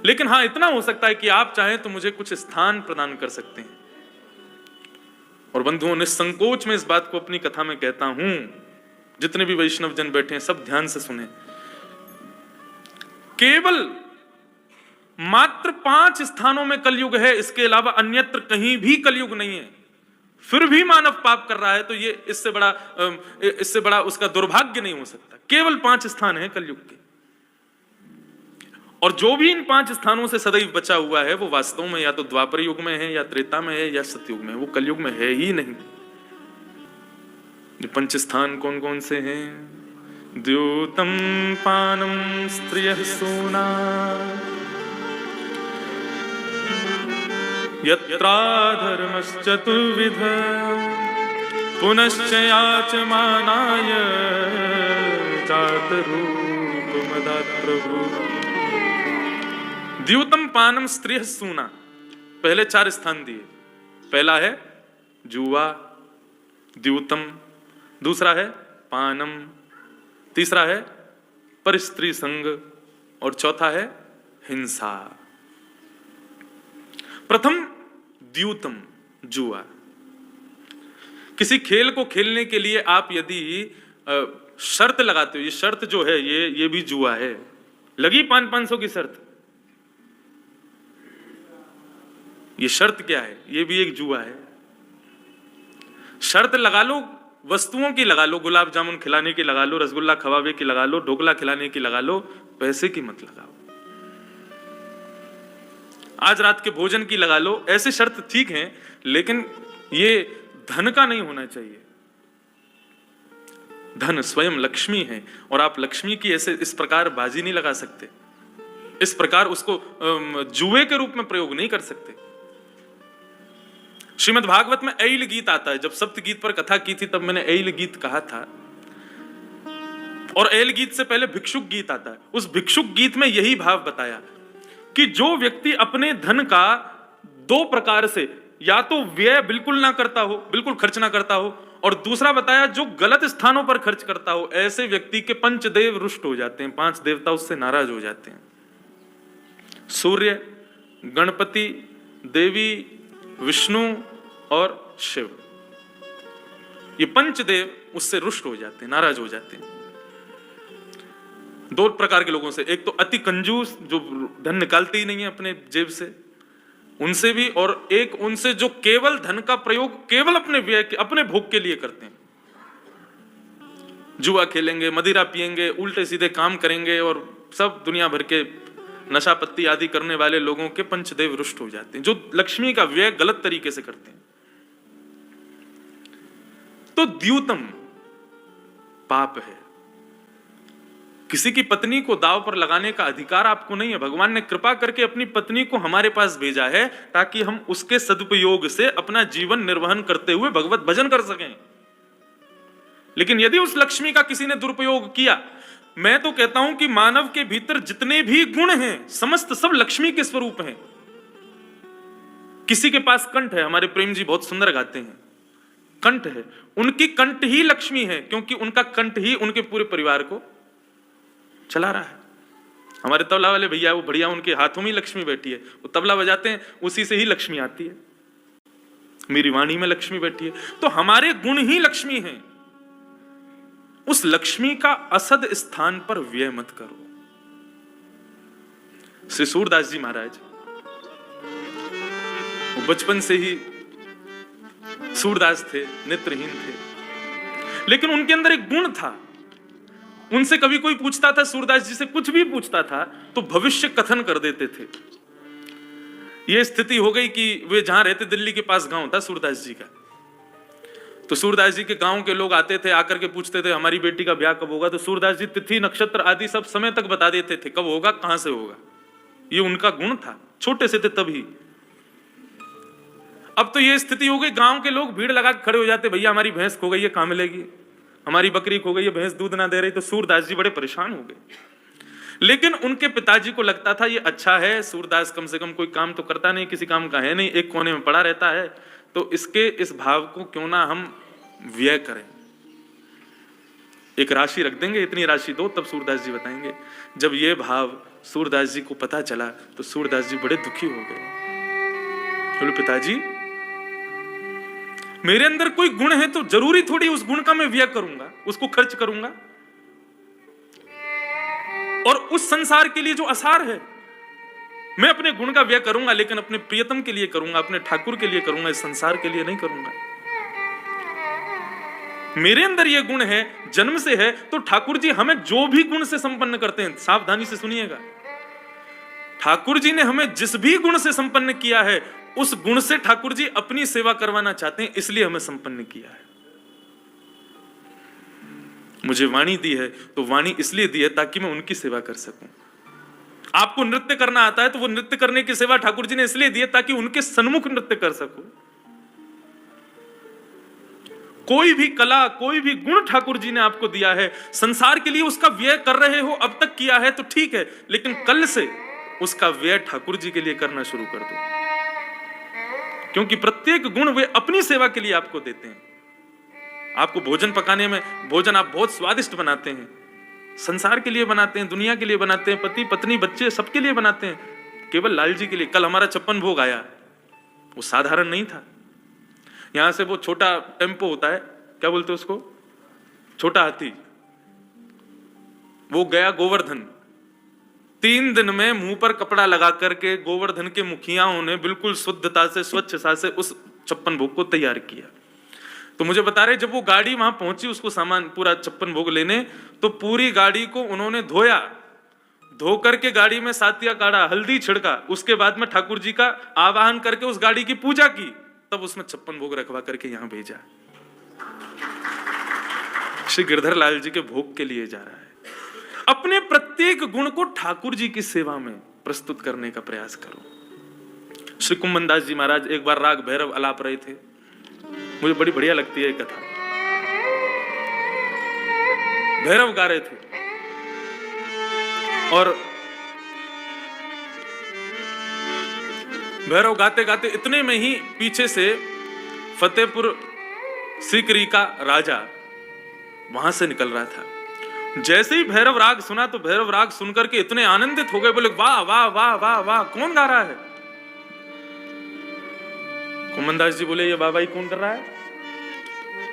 लेकिन हां इतना हो सकता है कि आप चाहें तो मुझे कुछ स्थान प्रदान कर सकते हैं। और बंधुओं, निसंकोच में इस बात को अपनी कथा में कहता हूं, जितने भी वैष्णव जन बैठे हैं सब ध्यान से सुने। केवल मात्र 5 स्थानों में कलयुग है, इसके अलावा अन्यत्र कहीं भी कलयुग नहीं है। फिर भी मानव पाप कर रहा है तो ये इससे बड़ा उसका दुर्भाग्य नहीं हो सकता। केवल 5 स्थान हैं कलयुग के, और जो भी इन 5 स्थानों से सदैव बचा हुआ है वो वास्तव में या तो द्वापर युग में है, या त्रेता में है, या सतयुग में है, वो कलयुग में है ही नहीं। ये 5 स्थान कौन कौन से हैं? द्यूतम पानम स्त्रियः सूना, यत्राधर्मश्चतुर्विध, पुनश्च याचमानाय जातरूपमदात्प्रभु। द्यूतम पानम स्त्रियः सूना, पहले 4 स्थान दिए। पहला है जुआ, द्यूतम, दूसरा है पानम, तीसरा है परस्त्री संग, और चौथा है हिंसा। प्रथम द्यूतम, जुआ। किसी खेल को खेलने के लिए आप यदि शर्त लगाते हो, ये शर्त जो है ये भी जुआ है। लगी 500 की शर्त, ये शर्त क्या है? ये भी एक जुआ है। शर्त लगा लो, वस्तुओं की लगा लो, गुलाब जामुन खिलाने की लगा लो, रसगुल्ला खवावे की लगा लो, ढोकला खिलाने की लगा लो, पैसे की मत लगाओ। आज रात के भोजन की लगा लो, ऐसे शर्त ठीक हैं, लेकिन ये धन का नहीं होना चाहिए। धन स्वयं लक्ष्मी है, और आप लक्ष्मी की ऐसे इस प्रकार बाजी नहीं लगा सकते, इस प्रकार उसको जुए के रूप में प्रयोग नहीं कर सकते। श्रीमद् भागवत में ऐल गीत आता है। जब सप्त गीत पर कथा की थी तब मैंने ऐल गीत कहा था, और ऐल गीत से पहले भिक्षुक गीत आता है। उस भिक्षुक गीत में यही भाव बताया कि जो व्यक्ति अपने धन का 2 प्रकार से, या तो व्यय बिल्कुल ना करता हो, बिल्कुल खर्च ना करता हो, और दूसरा बताया जो गलत स्थानों पर खर्च करता हो, ऐसे व्यक्ति के पंचदेव रुष्ट हो जाते हैं, 5 देवता उससे नाराज हो जाते हैं। सूर्य, गणपति, देवी, विष्णु और शिव, ये पंचदेव उससे रुष्ट हो जाते हैं, नाराज हो जाते हैं। 2 प्रकार के लोगों से, एक तो अति कंजूस जो धन निकालते ही नहीं है अपने जेब से, उनसे भी, और एक उनसे जो केवल धन का प्रयोग केवल अपने व्यय के, अपने भोग के लिए करते हैं। जुआ खेलेंगे, मदिरा पिएंगे, उल्टे सीधे काम करेंगे, और सब दुनिया भर के नशा पत्ती आदि करने वाले लोगों के पंचदेव रुष्ट हो जाते हैं, जो लक्ष्मी का व्यय गलत तरीके से करते हैं। तो द्यूतम पाप है। किसी की पत्नी को दाव पर लगाने का अधिकार आपको नहीं है। भगवान ने कृपा करके अपनी पत्नी को हमारे पास भेजा है ताकि हम उसके सदुपयोग से अपना जीवन निर्वहन करते हुए भगवत भजन कर सकें। लेकिन यदि उस लक्ष्मी का किसी ने दुरुपयोग किया, मैं तो कहता हूं कि मानव के भीतर जितने भी गुण हैं समस्त सब लक्ष्मी के स्वरूप हैं। किसी के पास कंठ है, हमारे प्रेम जी बहुत सुंदर गाते हैं, कंठ है, उनकी कंठ ही लक्ष्मी है, क्योंकि उनका कंठ ही उनके पूरे परिवार को चला रहा है। हमारे तबला वाले भैया, वो बढ़िया, उनके हाथों में ही लक्ष्मी बैठी है, वो तबला बजाते हैं, उसी से ही लक्ष्मी आती है। मेरी वाणी में लक्ष्मी बैठी है। तो हमारे गुण ही लक्ष्मी हैं। उस लक्ष्मी का असद स्थान पर व्यय मत करो। श्री सूरदास जी महाराज वो बचपन से ही सूरदास थे, नेत्रहीन थे, लेकिन उनके अंदर एक गुण था। उनसे कभी कोई पूछता था, सूरदास जी से कुछ भी पूछता था तो भविष्य कथन कर देते थे। यह स्थिति हो गई कि वे जहां रहते, दिल्ली के पास गांव था सूरदास जी का, तो सूरदास जी के गांव के लोग आते थे, आकर के पूछते थे हमारी बेटी का ब्याह कब होगा। तो सूरदास जी तिथि नक्षत्र आदि सब समय तक बता देते थे, कब होगा, कहां से होगा। ये उनका गुण था, छोटे से थे तभी। अब तो ये स्थिति हो गई, गांव के लोग भीड़ लगा के खड़े हो जाते, भैया हमारी भैंस खो गई है, कहां मिलेगी, हमारी बकरी खो गई है, भैंस दूध ना दे रही। तो सूरदास जी बड़े परेशान हो गए। लेकिन उनके पिताजी को लगता था ये अच्छा है, सूरदास कम से कम कोई काम तो करता नहीं, किसी काम का है नहीं, एक कोने में पड़ा रहता है, तो इसके इस भाव को क्यों ना हम व्यय करें, एक राशि रख देंगे, इतनी राशि दो, तब सूरदास जी बताएंगे। जब ये भाव सूरदास जी को पता चला तो सूरदास जी बड़े दुखी हो गए। बोले पिताजी, मेरे अंदर कोई गुण है तो जरूरी थोड़ी उस गुण का मैं व्यय करूंगा, उसको खर्च करूंगा, और उस संसार के लिए जो असार है मैं अपने गुण का व्यय करूंगा, लेकिन अपने प्रियतम के लिए करूंगा, अपने ठाकुर के लिए करूंगा, इस संसार के लिए नहीं करूंगा। मेरे अंदर यह गुण है, जन्म से है, तो ठाकुर जी हमें जो भी गुण से संपन्न करते हैं, सावधानी से सुनिएगा, ठाकुर जी ने हमें जिस भी गुण से संपन्न किया है, उस गुण से ठाकुर जी अपनी सेवा करवाना चाहते हैं, इसलिए हमें संपन्न किया है। मुझे वाणी दी है तो वाणी इसलिए दी है ताकि मैं उनकी सेवा कर सकूं। आपको नृत्य करना आता है तो वो नृत्य करने की सेवा ठाकुर जी ने इसलिए दी है ताकि उनके सन्मुख नृत्य कर सकूं। कोई भी कला, कोई भी गुण ठाकुर जी ने आपको दिया है, संसार के लिए उसका व्यय कर रहे हो, अब तक किया है तो ठीक है, लेकिन कल से उसका व्यय ठाकुर जी के लिए करना शुरू कर दो, क्योंकि प्रत्येक गुण वे अपनी सेवा के लिए आपको देते हैं। आपको भोजन पकाने में, भोजन आप बहुत स्वादिष्ट बनाते हैं, संसार के लिए बनाते हैं, दुनिया के लिए बनाते हैं, पति पत्नी बच्चे सबके लिए बनाते हैं, केवल लाल जी के लिए। कल हमारा 56 भोग आया, वो साधारण नहीं था। यहां से वो छोटा टेम्पो होता है, क्या बोलते हैं उसको, छोटा हाथी, वो गया गोवर्धन। 3 दिन में मुंह पर कपड़ा लगा करके गोवर्धन के मुखियाओं ने बिल्कुल शुद्धता से, स्वच्छता से उस 56 भोग को तैयार किया। तो मुझे बता रहे, जब वो गाड़ी वहां पहुंची उसको सामान पूरा 56 भोग लेने, तो पूरी गाड़ी को उन्होंने धोया, धो करके गाड़ी में सातिया काढ़ा, हल्दी छिड़का, उसके बाद में ठाकुर जी का आवाहन करके उस गाड़ी की पूजा की, तब उसमें 56 भोग रखवा करके यहां भेजा। श्री गिरधर लाल जी के भोग के लिए जा रहा है। अपने प्रत्येक गुण को ठाकुर जी की सेवा में प्रस्तुत करने का प्रयास करो। श्री कुम्मन दास जी महाराज एक बार राग भैरव अलाप रहे थे, मुझे बड़ी बढ़िया लगती है कथा। भैरव गा रहे थे और भैरव गाते गाते इतने में ही पीछे से फतेहपुर सीकरी का राजा वहां से निकल रहा था। जैसे ही भैरव राग सुना तो भैरव राग सुनकर के इतने आनंदित हो गए, बोले वाह वाह वाह वाह वाह, कौन गा रहा है? कुम्मनदास जी बोले ये वाहवाही कौन कर रहा है?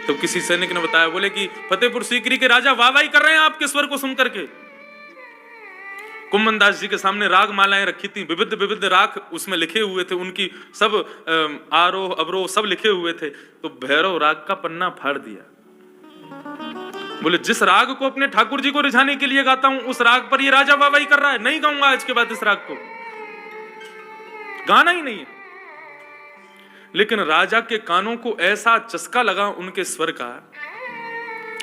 तो किसी सैनिक ने बताया, बोले कि फतेहपुर सीकरी के राजा वाहवाही कर रहे हैं आपके स्वर को सुनकर के। कुम्मनदास जी के सामने राग मालाएं रखी थी, विविध विविध राग उसमें लिखे हुए थे, उनकी सब आरोह अवरोह सब लिखे हुए थे। तो भैरव राग का पन्ना फाड़ दिया, बोले जिस राग को अपने ठाकुर जी को रिझाने के लिए गाता हूं, उस राग पर ये राजा वाहवाही कर रहा है, नहीं गाऊंगा आज के बाद इस राग को, गाना ही नहीं है। लेकिन राजा के कानों को ऐसा चस्का लगा उनके स्वर का,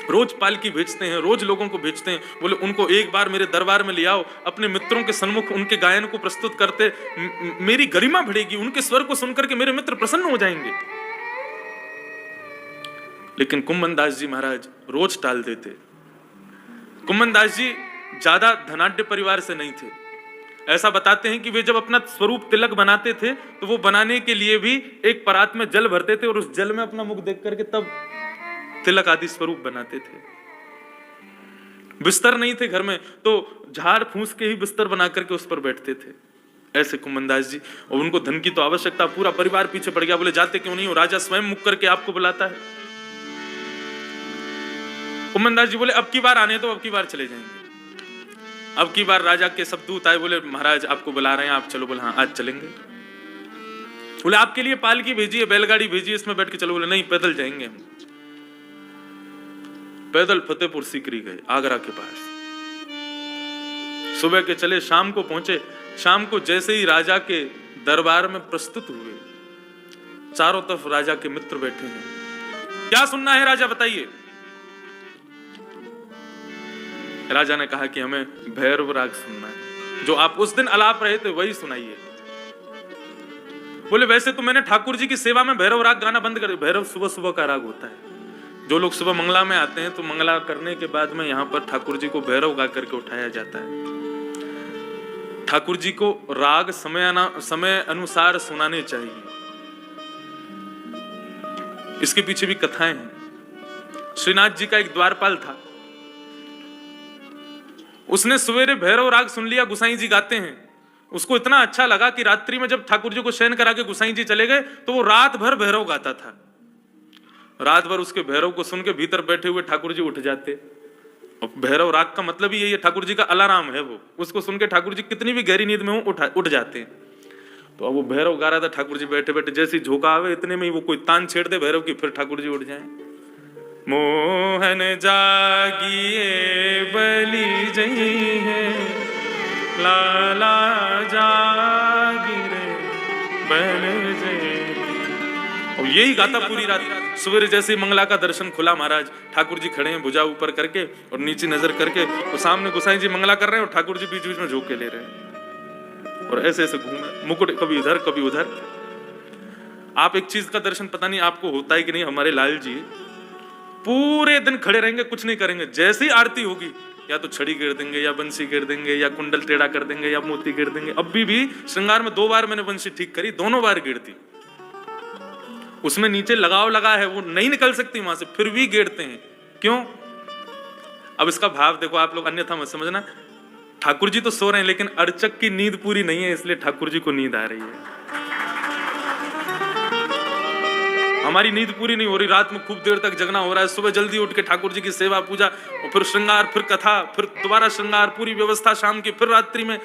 रोज पालकी भेजते हैं, रोज लोगों को भेजते हैं। बोले उनको एक बार मेरे दरबार में ले आओ, अपने मित्रों के सन्मुख उनके गायन को प्रस्तुत करते, मेरी गरिमा बढ़ेगी, उनके स्वर को सुनकर के मेरे मित्र प्रसन्न हो जाएंगे। लेकिन कुम्भन दास जी महाराज रोज टाल देते। कुम्भन दास जी ज्यादा धनाढ्य परिवार से नहीं थे। ऐसा बताते हैं कि वे जब अपना स्वरूप तिलक बनाते थे तो वो बनाने के लिए भी एक परात में जल भरते थे और उस जल में अपना मुख देख करके तब तिलक आदि स्वरूप बनाते थे। बिस्तर नहीं थे घर में तो झाड़ फूस के ही बिस्तर बना करके उस पर बैठते थे, ऐसे कुम्भन दास जी। और उनको धन की तो आवश्यकता, पूरा परिवार पीछे पड़ गया। बोले जाते क्यों नहीं हो, राजा स्वयं मुख करके आपको बुलाता है। कुम्भन दास जी बोले अब की बार आने तो अब की बार चले जाएंगे। अब की बार राजा के सब दूत आए, बोले महाराज आपको बुला रहे हैं, आप चलो। बोले हाँ आज चलेंगे। बोले आपके लिए पालकी भेजी है, बैलगाड़ी भेजी है, इसमें बैठ के चलो। बोले नहीं पैदल जाएंगे हम। पैदल फतेहपुर सीकरी गए, आगरा के पास। सुबह के चले, शाम को पहुंचे। शाम को जैसे ही राजा के दरबार में प्रस्तुत हुए, चारों तरफ राजा के मित्र बैठे हैं। क्या सुनना है राजा बताइए। राजा ने कहा कि हमें भैरव राग सुनना है, जो आप उस दिन आलाप रहे थे वही सुनाइए। बोले वैसे तो मैंने ठाकुर जी की सेवा में भैरव राग गाना बंद कर दिया। भैरव सुबह सुबह का राग होता है। जो लोग सुबह मंगला में आते हैं तो मंगला करने के बाद में यहाँ पर ठाकुर जी को भैरव गा करके उठाया जाता है। ठाकुर जी को राग समय अनुसार सुनाने चाहिए। इसके पीछे भी कथाएं हैं। श्रीनाथ जी का एक द्वारपाल था, उसने सवेरे भैरव राग सुन लिया, गुसाई जी गाते हैं। उसको इतना अच्छा लगा कि रात्रि में जब ठाकुर जी को शयन करा के गुसाई जी चले गए तो वो रात भर भैरव गाता था। रात भर उसके भैरव को सुन के भीतर बैठे हुए ठाकुर जी उठ जाते। और भैरव राग का मतलब ही यही है, ठाकुर जी का अलार्म है वो। उसको सुन के ठाकुर जी कितनी भी गहरी नींद में हो उठ जाते हैं। तो अब वो भैरव गा रहा था, ठाकुर जी बैठे बैठे जैसी झोंका आवे इतने में ही वो कोई तान छेड़ दे भैरव की, फिर ठाकुर जी उठ जाए। मोहन जागिए बलि जई है, लाला जागी रे बल जई। और यही गाता पूरी रात। सवेरे जैसे ही मंगला का दर्शन खुला महाराज, ठाकुर जी खड़े हैं भुजा ऊपर करके और नीचे नजर करके, और सामने गोसाई जी मंगला कर रहे हैं और ठाकुर जी बीच बीच में झोंके ले रहे हैं और ऐसे ऐसे घूम रहे, मुकुट कभी इधर कभी उधर। आप एक चीज का दर्शन पता नहीं आपको होता है कि नहीं, हमारे लाल जी पूरे दिन खड़े रहेंगे, कुछ नहीं करेंगे। जैसे ही आरती होगी या तो छड़ी गिर देंगे या बंसी गिर देंगे या कुंडल टेढ़ा कर देंगे या मोती गिर देंगे। अभी भी श्रृंगार में 2 बार मैंने बंसी ठीक करी, दोनों बार गिरती। उसमें नीचे लगाव लगा है, वो नहीं निकल सकती वहां से, फिर भी गिरते हैं। क्यों? अब इसका भाव देखो आप लोग, अन्यथा मत समझना। ठाकुर जी तो सो रहे हैं लेकिन अर्चक की नींद पूरी नहीं है, इसलिए ठाकुर जी को नींद आ रही है। हमारी नींद पूरी नहीं हो रही, रात में खूब देर तक जगना हो रहा है। सुबह जल्दी उठ के ठाकुर जी की सेवा पूजा और फिर श्रृंगार, फिर कथा, फिर दोबारा श्रृंगार, पूरी व्यवस्था शाम की, फिर रात्रि में।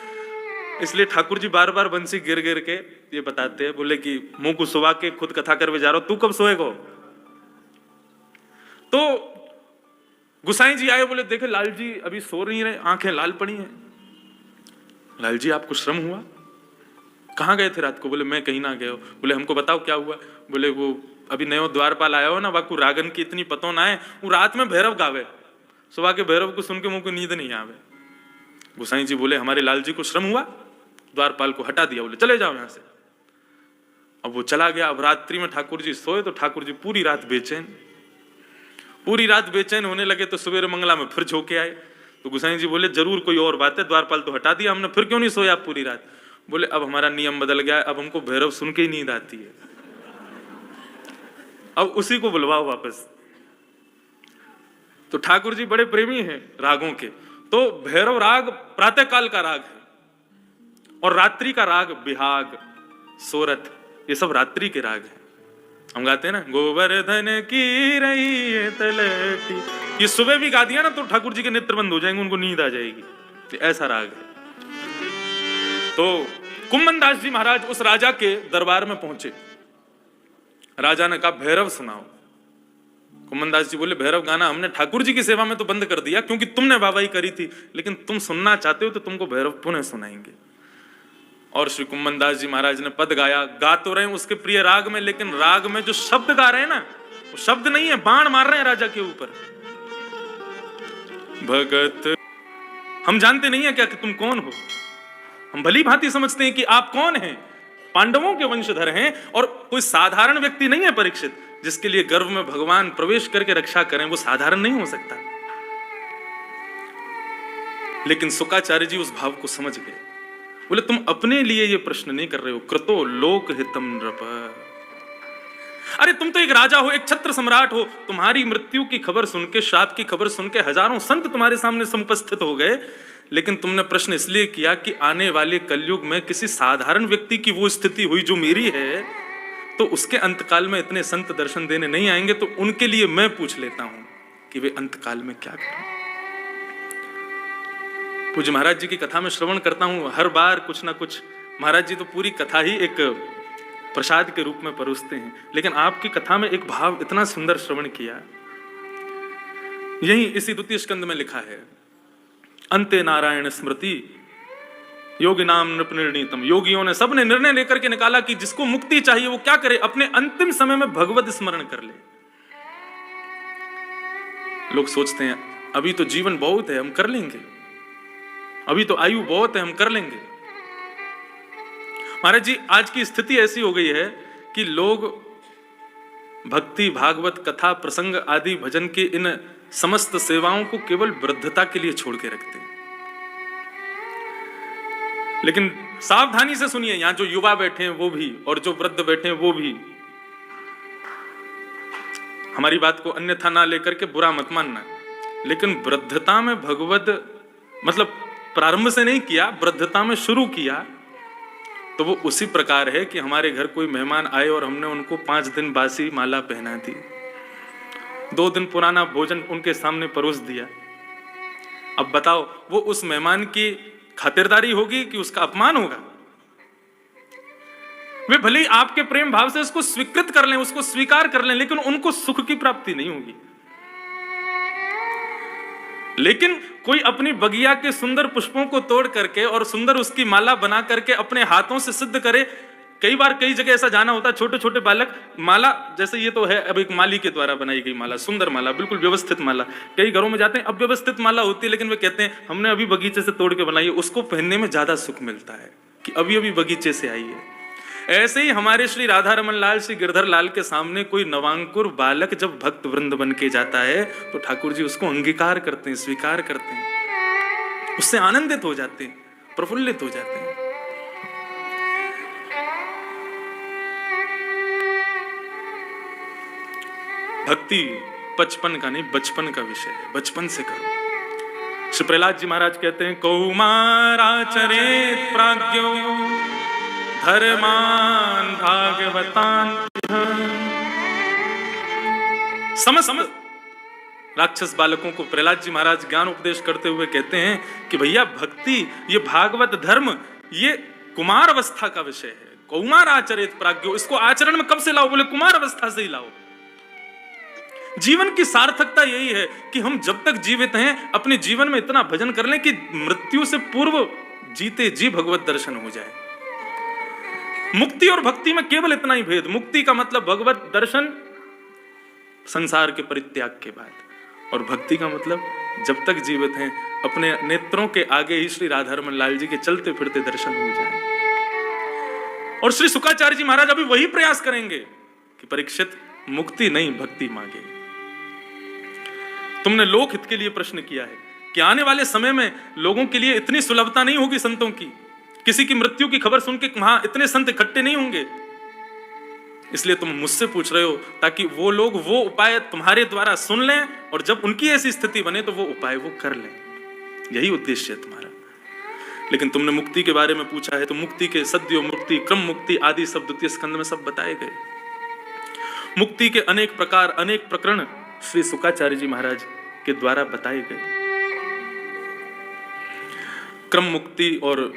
इसलिए ठाकुर जी बार बार बंसी गिर गिर के ये बताते हैं, बोले कि मुंह को सुबह के खुद कथा करवे जा रहा हो, तू कब सोएगा? तो गुसाई जी आए, बोले देखे लाल जी अभी सो नहीं रहे, आंखें लाल पड़ी हैं। लाल जी आपको श्रम हुआ? कहाँ गए थे रात को? बोले मैं कहीं ना गए हो। बोले हमको बताओ क्या हुआ? बोले वो अभी नयो द्वारपाल आया हो ना, वाकू रागन की इतनी पतो ना है, वो रात में भैरव गावे, सुबह के भैरव को सुन के मुंह को नींद नहीं आवे। गुसाई जी बोले हमारे लाल जी को श्रम हुआ, द्वारपाल को हटा दिया। बोले चले जाओ यहाँ से। अब वो चला गया। अब रात्रि में ठाकुर जी सोए तो ठाकुर जी पूरी रात बेचैन होने लगे। तो सवेरे मंगला में फिर झोंके आए। तो गुसाई जी बोले जरूर कोई और बात है, द्वारपाल तो हटा दिया हमने, फिर क्यों नहीं सोया आप पूरी रात? बोले अब हमारा नियम बदल गया है, अब हमको भैरव सुन के ही नींद आती है, अब उसी को बुलवाओ वापस। तो ठाकुर जी बड़े प्रेमी हैं रागों के। तो भैरव राग प्रातः काल का राग है और रात्रि का राग बिहाग, सोरठ, ये सब रात्रि के राग हैं। हम गाते हैं ना, गोवर्धन की रही है तलती, ये सुबह भी गा दिया ना तो ठाकुर जी के नेत्र बंद हो जाएंगे, उनको नींद आ जाएगी। तो ऐसा राग है। तो कुम्भन दास जी महाराज उस राजा के दरबार में पहुंचे। राजा ने कहा भैरव सुनाओ। कुम्भन दास जी बोले भैरव गाना हमने ठाकुर जी की सेवा में तो बंद कर दिया क्योंकि तुमने वाहवाही करी थी, लेकिन तुम सुनना चाहते हो तो तुमको भैरव पुनः सुनाएंगे। और श्री कुम्भन दास जी महाराज ने पद गाया। गा तो रहे हैं उसके प्रिय राग में, लेकिन राग में जो शब्द गा रहे हैं ना, वो शब्द नहीं है, बाण मार रहे हैं राजा के ऊपर। भगत। हम जानते नहीं है क्या कि तुम कौन हो। हम भली भांति समझते हैं कि आप कौन हैं, पांडवों के वंशधर हैं और कोई साधारण व्यक्ति नहीं है परीक्षित, जिसके लिए गर्भ में भगवान प्रवेश करके रक्षा करें, वो साधारण नहीं हो सकता। लेकिन शुकाचार्य जी उस भाव को समझ गए। बोले तुम अपने लिए ये प्रश्न नहीं कर रहे हो, कृतो लोक हितम नृप। अरे तुम तो एक राजा हो, एक छत्र सम्राट हो, तुम्हारी मृत्यु की खबर सुन के, श्राप की खबर सुन के हजारों संत तुम्हारे सामने समुपस्थित हो गए, लेकिन तुमने प्रश्न इसलिए किया कि आने वाले कलयुग में किसी साधारण व्यक्ति की वो स्थिति हुई जो मेरी है, तो उसके अंतकाल में इतने संत दर्शन देने नहीं आएंगे, तो उनके लिए मैं पूछ लेता हूं कि वे अंतकाल में क्या करें। पूज्य महाराज जी की कथा में श्रवण करता हूं, हर बार कुछ ना कुछ। महाराज जी तो पूरी कथा ही एक प्रसाद के रूप में परोसते हैं, लेकिन आपकी कथा में एक भाव इतना सुंदर श्रवण किया। यही इसी द्वितीय स्कंद में लिखा है, अंते नारायण स्मृति योगी नाम नृप निर्णीतम। योगियों ने सबने निर्णय लेकर के निकाला कि जिसको मुक्ति चाहिए वो क्या करे, अपने अंतिम समय में भगवत स्मरण कर ले। लोग सोचते हैं अभी तो जीवन बहुत है, हम कर लेंगे, अभी तो आयु बहुत है, हम कर लेंगे। महाराज जी आज की स्थिति ऐसी हो गई है कि लोग भक्ति, भागवत, कथा, प्रसंग आदि भजन के इन समस्त सेवाओं को केवल वृद्धता के लिए छोड़ के रखते हैं। लेकिन सावधानी से सुनिए, यहां जो युवा बैठे हैं वो भी और जो वृद्ध बैठे हैं वो भी, हमारी बात को अन्यथा ना लेकर के बुरा मत मानना। लेकिन वृद्धता में भगवत मतलब प्रारंभ से नहीं किया, वृद्धता में शुरू किया, तो वो उसी प्रकार है कि हमारे घर कोई मेहमान आए और हमने उनको 5 दिन बासी माला पहना दी, 2 दिन पुराना भोजन उनके सामने परोस दिया। अब बताओ वो उस मेहमान की खातिरदारी होगी कि उसका अपमान होगा? वे भले ही आपके प्रेम भाव से उसको स्वीकृत कर लें, उसको स्वीकार कर लें, लेकिन उनको सुख की प्राप्ति नहीं होगी। लेकिन कोई अपनी बगिया के सुंदर पुष्पों को तोड़ करके और सुंदर उसकी माला बना करके अपने हाथों से सिद्ध करे। कई बार कई जगह ऐसा जाना होता है, छोटे छोटे बालक माला, जैसे ये तो है अब एक माली के द्वारा बनाई गई माला, सुंदर माला, बिल्कुल व्यवस्थित माला। कई घरों में जाते हैं, अब व्यवस्थित माला होती है, लेकिन वे कहते हैं हमने अभी बगीचे से तोड़ के बनाई है, उसको पहनने में ज्यादा सुख मिलता है कि अभी अभी बगीचे से आई है। ऐसे ही हमारे श्री राधा रमन लाल, श्री गिरधर लाल के सामने कोई नवांकुर बालक जब भक्त वृंद बन के जाता है तो ठाकुर जी उसको अंगीकार करते हैं, स्वीकार करते हैं, उससे आनंदित हो जाते हैं, प्रफुल्लित हो जाते हैं। भक्ति 55 का नहीं, बचपन का विषय है, बचपन से करो। श्री प्रहलाद जी महाराज कहते हैं, कौमाराचरेत प्राज्ञो धर्मान भागवतान। समस्त राक्षस बालकों को प्रहलाद जी महाराज ज्ञान उपदेश करते हुए कहते हैं कि भैया भक्ति, ये भागवत धर्म, ये कुमार अवस्था का विषय है। कौमार आचरित प्राज्ञो, इसको आचरण में कब से लाओ? बोले कुमार अवस्था से ही लाओ। जीवन की सार्थकता यही है कि हम जब तक जीवित हैं अपने जीवन में इतना भजन कर लें कि मृत्यु से पूर्व जीते जी भगवत दर्शन हो जाए। मुक्ति और भक्ति में केवल इतना ही भेद। मुक्ति का मतलब भगवत दर्शन संसार के परित्याग के बाद, और भक्ति का मतलब जब तक जीवित हैं अपने नेत्रों के आगे ही श्री राधा रमन लाल जी के चलते फिरते दर्शन हो जाए। और श्री शुकाचार्य जी महाराज अभी वही प्रयास करेंगे कि परीक्षित मुक्ति नहीं भक्ति मांगे। तुमने लोक हित के लिए प्रश्न किया है कि आने वाले समय में लोगों के लिए इतनी सुलभता नहीं होगी संतों की, किसी की मृत्यु की खबर सुन के वहां इतने संत इकट्ठे नहीं होंगे, इसलिए तुम मुझसे पूछ रहे हो ताकि वो लोग वो उपाय तुम्हारे द्वारा सुन लें और जब उनकी ऐसी स्थिति बने तो वो उपाय वो कर लें। यही उद्देश्य है तुम्हारा। लेकिन तुमने मुक्ति के बारे में पूछा है तो मुक्ति के सद्यो मुक्ति, क्रम मुक्ति आदि सब द्वितीय स्कंद में सब बताए गए। मुक्ति के अनेक प्रकार, अनेक प्रकरण श्री शुकाचार्य जी महाराज के द्वारा बताए गए। क्रम मुक्ति और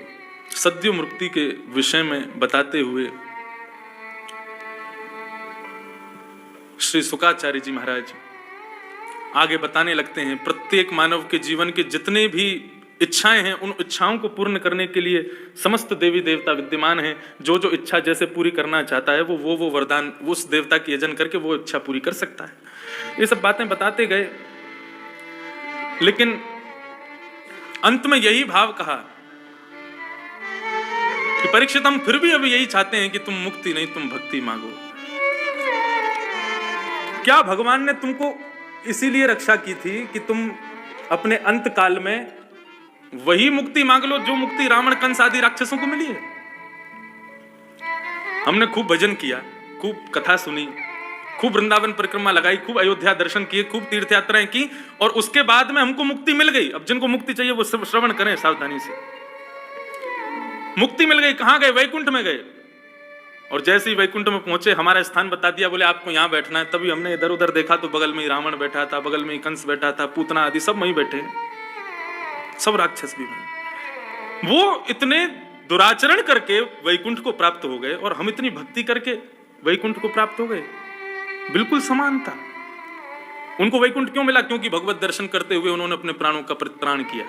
सद्यो मुक्ति के विषय में बताते हुए श्री शुकाचार्य जी महाराज आगे बताने लगते हैं, प्रत्येक मानव के जीवन के जितने भी इच्छाएं हैं उन इच्छाओं को पूर्ण करने के लिए समस्त देवी देवता विद्यमान हैं। जो जो इच्छा जैसे पूरी करना चाहता है वो वरदान उस देवता की यजन करके वो इच्छा पूरी कर सकता है। ये सब बातें बताते गए, लेकिन अंत में यही भाव कहा कि परीक्षित, हम फिर भी अब यही चाहते हैं कि तुम मुक्ति नहीं, तुम भक्ति मांगो। क्या भगवान ने तुमको इसीलिए रक्षा की थी कि तुम अपने अंत काल में वही मुक्ति मांग लो जो मुक्ति रावण, कंस आदि राक्षसों को मिली है? हमने खूब भजन किया, खूब कथा सुनी, खूब वृंदावन परिक्रमा लगाई, खूब अयोध्या दर्शन किए, खूब तीर्थ यात्राएं की, और उसके बाद में हमको मुक्ति मिल गई। अब जिनको मुक्ति चाहिए वो श्रवण करें सावधानी से। मुक्ति मिल गई, कहां गए? वैकुंठ में गए। और जैसे ही वैकुंठ में पहुंचे, हमारा स्थान बता दिया, बोले आपको यहां बैठना है। तभी हमने इधर उधर देखा तो बगल में ही रावण बैठा था, बगल में ही कंस बैठा था, पूतना आदि सब वहीं बैठे, सब राक्षस भी वहीं। वो इतने दुराचरण करके वैकुंठ को प्राप्त हो गए और हम इतनी भक्ति करके वैकुंठ को प्राप्त हो गए। बिल्कुल समान था। उनको वैकुंठ क्यों मिला? क्योंकि भगवत दर्शन करते हुए उन्होंने अपने प्राणों का परित्राण किया।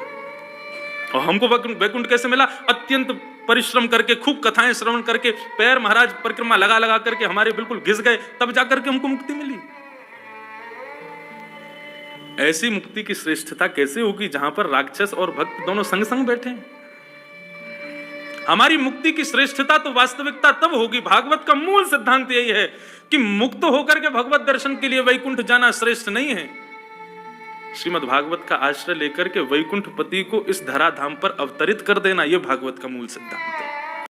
और हमको वैकुंठ कैसे मिला? अत्यंत परिश्रम करके, खूब कथाएं श्रवण करके, पैर महाराज परिक्रमा लगा लगा करके हमारे बिल्कुल घिस गए, तब जाकर के हमको मुक्ति मिली। ऐसी मुक्ति की श्रेष्ठता कैसे होगी जहां पर राक्षस और भक्त दोनों संग संग बैठे हैं? हमारी मुक्ति की श्रेष्ठता तो वास्तविकता तब होगी, भागवत का मूल सिद्धांत यही है कि मुक्त होकर के भगवत दर्शन के लिए वैकुंठ जाना श्रेष्ठ नहीं है। श्रीमद् भागवत का आश्रय लेकर के वैकुंठ पति को इस धराधाम पर अवतरित कर देना, यह भागवत का मूल सिद्धांत है।